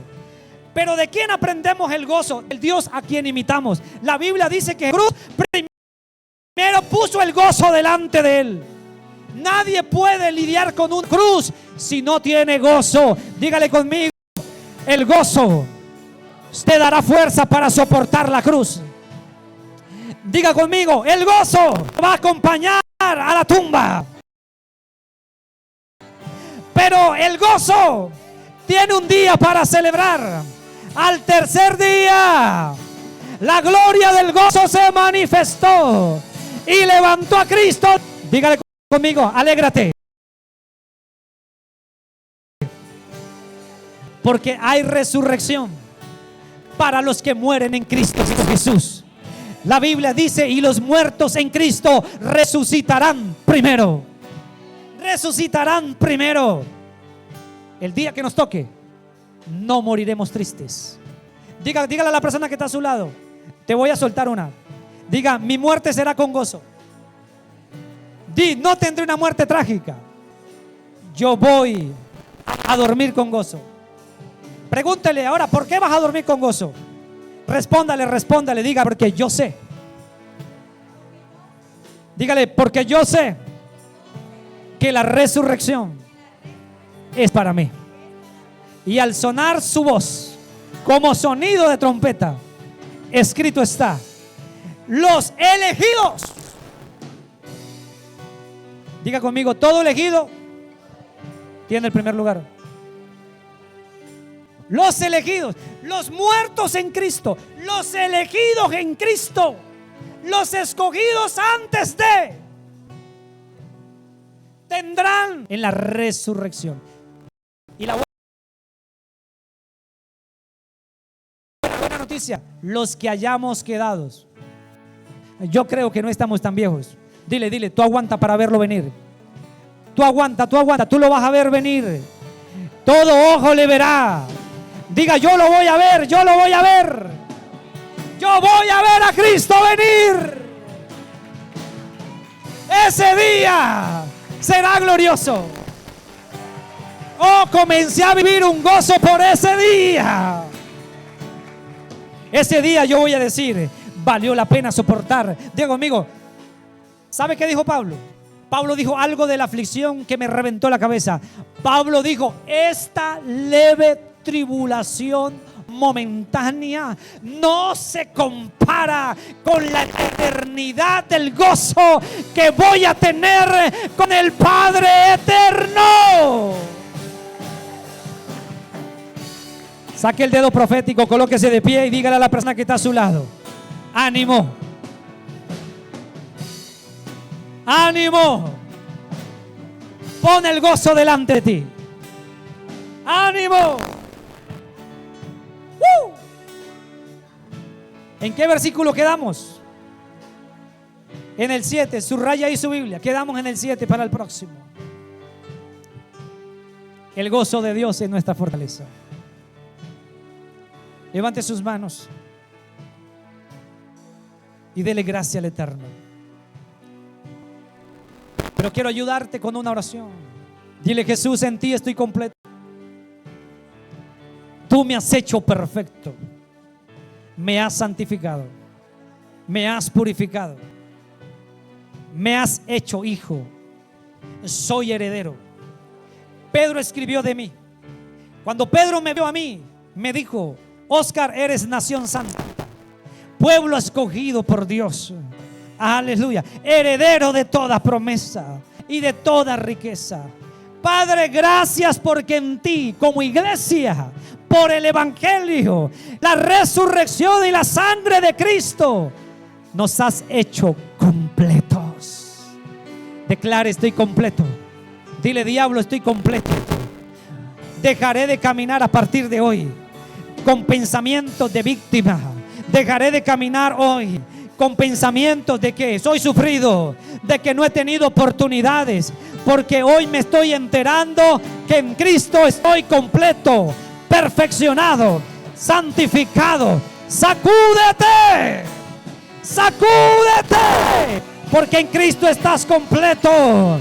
Speaker 1: Pero ¿de quién aprendemos el gozo? El Dios a quien imitamos. La Biblia dice que Jesús primero puso el gozo delante de él. Nadie puede lidiar con una cruz si no tiene gozo. Dígale conmigo: el gozo te dará fuerza para soportar la cruz. Diga conmigo: el gozo va a acompañar a la tumba. Pero el gozo tiene un día para celebrar. Al tercer día, la gloria del gozo se manifestó y levantó a Cristo. Dígale conmigo: alégrate. Porque hay resurrección para los que mueren en Cristo Jesús. La Biblia dice: y los muertos en Cristo resucitarán primero. Resucitarán primero. El día que nos toque, no moriremos tristes. Dígale a la persona que está a su lado: te voy a soltar una. Diga: mi muerte será con gozo. No tendré una muerte trágica. Yo voy a dormir con gozo. Pregúntele ahora: ¿por qué vas a dormir con gozo? Respóndale, diga: porque yo sé. Dígale: porque yo sé que la resurrección es para mí. Y al sonar su voz como sonido de trompeta, escrito está: los elegidos. Diga conmigo: todo elegido tiene el primer lugar. Los elegidos, los muertos en Cristo, los elegidos en Cristo, los escogidos antes de, tendrán en la resurrección. Y la buena noticia: los que hayamos quedado. Yo creo que no estamos tan viejos. Dile: tú aguanta para verlo venir. Tú aguanta, tú lo vas a ver venir. Todo ojo le verá. Diga: yo lo voy a ver, yo lo voy a ver. Yo voy a ver a Cristo venir. Ese día será glorioso. Oh, comencé a vivir un gozo por ese día. Ese día yo voy a decir: valió la pena soportar. Diga conmigo: ¿sabe qué dijo Pablo? Pablo dijo algo de la aflicción que me reventó la cabeza. Pablo dijo: esta leve tribulación momentánea no se compara con la eternidad del gozo que voy a tener con el Padre eterno. Saque el dedo profético, colóquese de pie y dígale a la persona que está a su lado: ánimo, ánimo, pon el gozo delante de ti. Ánimo. ¿En qué versículo quedamos? En el 7, subraya ahí su Biblia. Quedamos en el 7 para el próximo. El gozo de Dios es nuestra fortaleza. Levante sus manos y dele gracia al Eterno. Pero quiero ayudarte con una oración. Dile: Jesús, en ti estoy completo. Tú me has hecho perfecto. Me has santificado. Me has purificado. me has hecho hijo, soy heredero. Pedro escribió de mí. Cuando Pedro me vio a mí, me dijo: Óscar, eres nación santa, pueblo escogido por Dios, aleluya, heredero de toda promesa y de toda riqueza. Padre, gracias porque en ti, como iglesia, por el evangelio, la resurrección y la sangre de Cristo, nos has hecho completos. Declare: estoy completo. Dile: diablo, estoy completo. Dejaré de caminar a partir de hoy con pensamientos de víctima. Dejaré de caminar hoy con pensamientos de que soy sufrido, de que no he tenido oportunidades, porque hoy me estoy enterando que en Cristo estoy completo, perfeccionado, santificado. Sacúdete, sacúdete, porque en Cristo estás completo.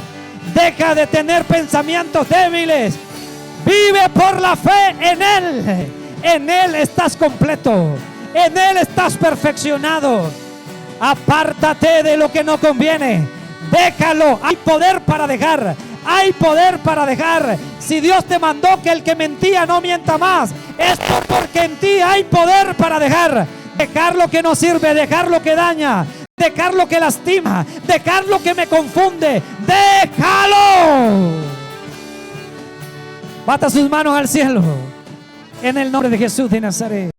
Speaker 1: Deja de tener pensamientos débiles. Vive por la fe en Él. En Él estás completo. En Él estás perfeccionado. Apártate de lo que no conviene. Déjalo. Hay poder para dejar. Hay poder para dejar. Si Dios te mandó que el que mentía no mienta más, es porque en ti hay poder para dejar. Dejar lo que no sirve, dejar lo que daña, dejar lo que lastima, dejar lo que me confunde. Déjalo. Bata sus manos al cielo en el nombre de Jesús de Nazaret.